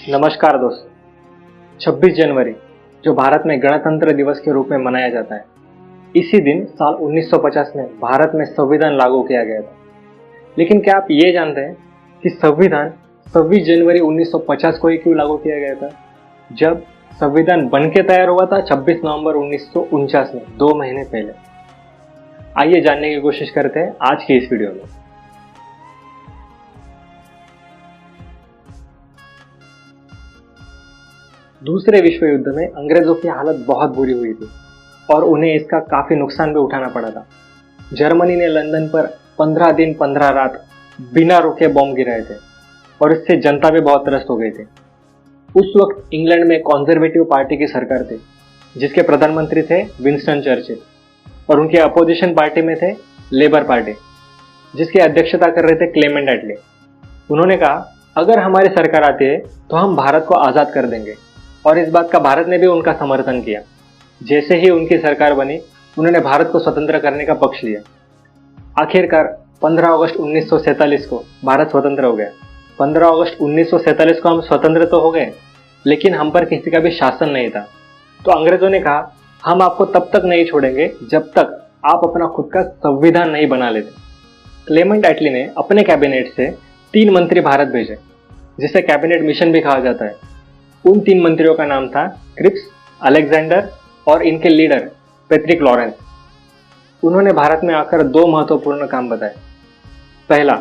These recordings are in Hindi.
नमस्कार दोस्तों। 26 जनवरी जो भारत में गणतंत्र दिवस के रूप में मनाया जाता है, इसी दिन साल 1950 में भारत में संविधान लागू किया गया था। लेकिन क्या आप ये जानते हैं कि संविधान 26 जनवरी 1950 को ही क्यों लागू किया गया था, जब संविधान बन के तैयार हुआ था 26 नवंबर 1949 में, 2 महीने पहले। आइए जानने की कोशिश करते हैं आज की इस वीडियो में। दूसरे विश्व युद्ध में अंग्रेजों की हालत बहुत बुरी हुई थी और उन्हें इसका काफी नुकसान भी उठाना पड़ा था। जर्मनी ने लंदन पर 15 दिन 15 रात बिना रुके बॉम्ब गिराए थे और इससे जनता भी बहुत त्रस्त हो गई थी। उस वक्त इंग्लैंड में कंजर्वेटिव पार्टी की सरकार थी, जिसके प्रधानमंत्री थे विंस्टन चर्चिल, और उनके अपोजिशन पार्टी में थे लेबर पार्टी, जिसकी अध्यक्षता कर रहे थे क्लेमेंट एटली। उन्होंने कहा, अगर हमारी सरकार आती है तो हम भारत को आज़ाद कर देंगे, और इस बात का भारत ने भी उनका समर्थन किया। जैसे ही उनकी सरकार बनी, उन्होंने भारत को स्वतंत्र करने का पक्ष लिया। आखिरकार 15 अगस्त 1947 को भारत स्वतंत्र हो गया। 15 अगस्त 1947 को हम स्वतंत्र तो हो गए, लेकिन हम पर किसी का भी शासन नहीं था। तो अंग्रेजों ने कहा, हम आपको तब तक नहीं छोड़ेंगे जब तक आप अपना खुद का संविधान नहीं बना लेते। क्लेमेंट एटली ने अपने कैबिनेट से 3 मंत्री भारत भेजे, जिसे कैबिनेट मिशन भी कहा जाता है। उन 3 मंत्रियों का नाम था क्रिप्स, अलेक्जेंडर और इनके लीडर पैट्रिक लॉरेंस। उन्होंने भारत में आकर 2 महत्वपूर्ण काम बताए। पहला,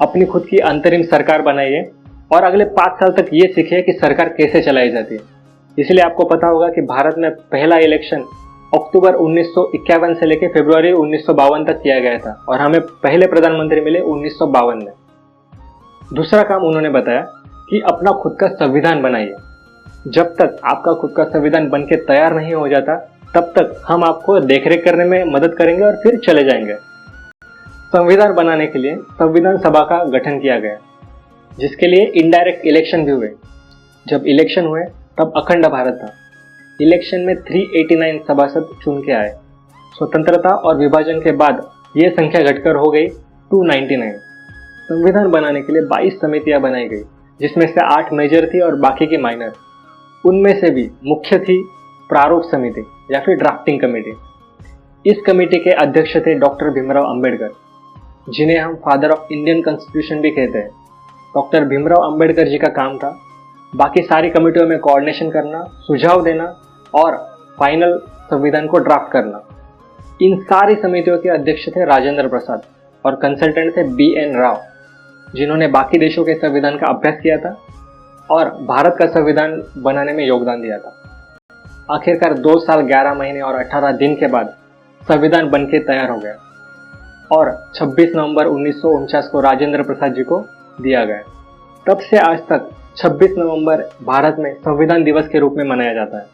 अपनी खुद की अंतरिम सरकार बनाइए और अगले 5 साल तक ये सीखिए कि सरकार कैसे चलाई जाती है। इसलिए आपको पता होगा कि भारत में पहला इलेक्शन अक्टूबर 1951 से लेकर फरवरी 1952 तक किया गया था और हमें पहले प्रधानमंत्री मिले 1952 में। दूसरा काम उन्होंने बताया कि अपना खुद का संविधान बनाइए। जब तक आपका खुद का संविधान बनके तैयार नहीं हो जाता, तब तक हम आपको देखरेख करने में मदद करेंगे और फिर चले जाएंगे। संविधान बनाने के लिए संविधान सभा का गठन किया गया, जिसके लिए इनडायरेक्ट इलेक्शन भी हुए। जब इलेक्शन हुए तब अखंड भारत था। इलेक्शन में 389 सभासद चुन के आए। स्वतंत्रता और विभाजन के बाद यह संख्या घटकर हो गई 299। संविधान बनाने के लिए 22 समितियां बनाई गई, जिसमें से 8 मेजर थी और बाकी की माइनर। उनमें से भी मुख्य थी प्रारूप समिति या फिर ड्राफ्टिंग कमेटी। इस कमेटी के अध्यक्ष थे डॉक्टर भीमराव अंबेडकर, जिन्हें हम फादर ऑफ इंडियन कॉन्स्टिट्यूशन भी कहते हैं। डॉक्टर भीमराव अंबेडकर जी का काम था बाकी सारी कमेटियों में कोऑर्डिनेशन करना, सुझाव देना और फाइनल संविधान को ड्राफ्ट करना। इन सारी समितियों के अध्यक्ष थे राजेंद्र प्रसाद और कंसल्टेंट थे BN राव, जिन्होंने बाकी देशों के संविधान का अभ्यास किया था और भारत का संविधान बनाने में योगदान दिया था। आखिरकार 2 साल 11 महीने और 18 दिन के बाद संविधान बनके तैयार हो गया और 26 नवंबर 1949 को राजेंद्र प्रसाद जी को दिया गया। तब से आज तक 26 नवंबर भारत में संविधान दिवस के रूप में मनाया जाता है।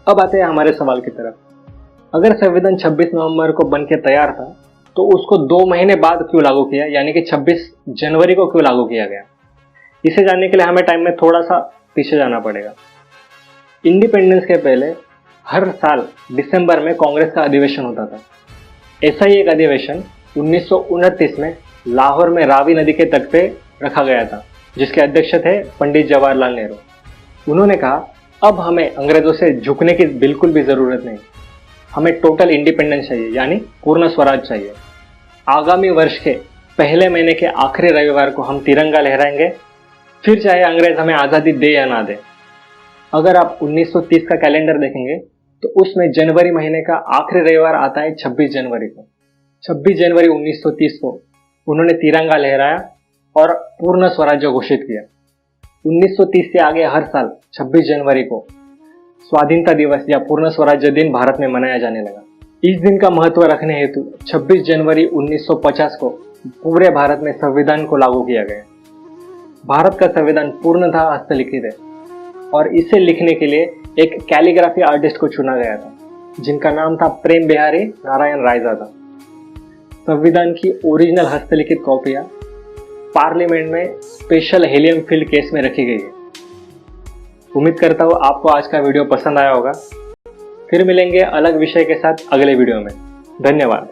अब आते हैं हमारे सवाल की तरफ। अगर संविधान 26 नवंबर को बनके तैयार था, तो उसको 2 महीने बाद क्यों लागू किया, यानी कि 26 जनवरी को क्यों लागू किया गया? इसे जानने के लिए हमें टाइम में थोड़ा सा पीछे जाना पड़ेगा। इंडिपेंडेंस के पहले हर साल दिसंबर में कांग्रेस का अधिवेशन होता था। ऐसा ही एक अधिवेशन 1929 में लाहौर में रावी नदी के तट पे रखा गया था, जिसके अध्यक्ष थे पंडित जवाहरलाल नेहरू। उन्होंने कहा, अब हमें अंग्रेजों से झुकने की बिल्कुल भी ज़रूरत नहीं, हमें टोटल इंडिपेंडेंस चाहिए, यानी पूर्ण स्वराज चाहिए। आगामी वर्ष के पहले महीने के आखिरी रविवार को हम तिरंगा लहराएंगे, फिर चाहे अंग्रेज हमें आज़ादी दे या ना दे। अगर आप 1930 का कैलेंडर देखेंगे तो उसमें जनवरी महीने का आखिरी रविवार आता है 26 जनवरी को। 26 जनवरी 1930 को उन्होंने तिरंगा लहराया और पूर्ण स्वराज्य घोषित किया। 1930 से आगे हर साल 26 जनवरी को स्वाधीनता दिवस या पूर्ण स्वराज्य दिन भारत में मनाया जाने लगा। इस दिन का महत्व रखने हेतु 26 जनवरी 1950 को पूरे भारत में संविधान को लागू किया गया। भारत का संविधान पूर्णतः हस्तलिखित है और इसे लिखने के लिए एक कैलीग्राफी आर्टिस्ट को चुना गया था, जिनका नाम था प्रेम बिहारी नारायण रायजादा। संविधान की ओरिजिनल हस्तलिखित कॉपियां पार्लियामेंट में स्पेशल हेलियम फील्ड केस में रखी गई है। उम्मीद करता हूँ आपको आज का वीडियो पसंद आया होगा। फिर मिलेंगे अलग विषय के साथ अगले वीडियो में। धन्यवाद।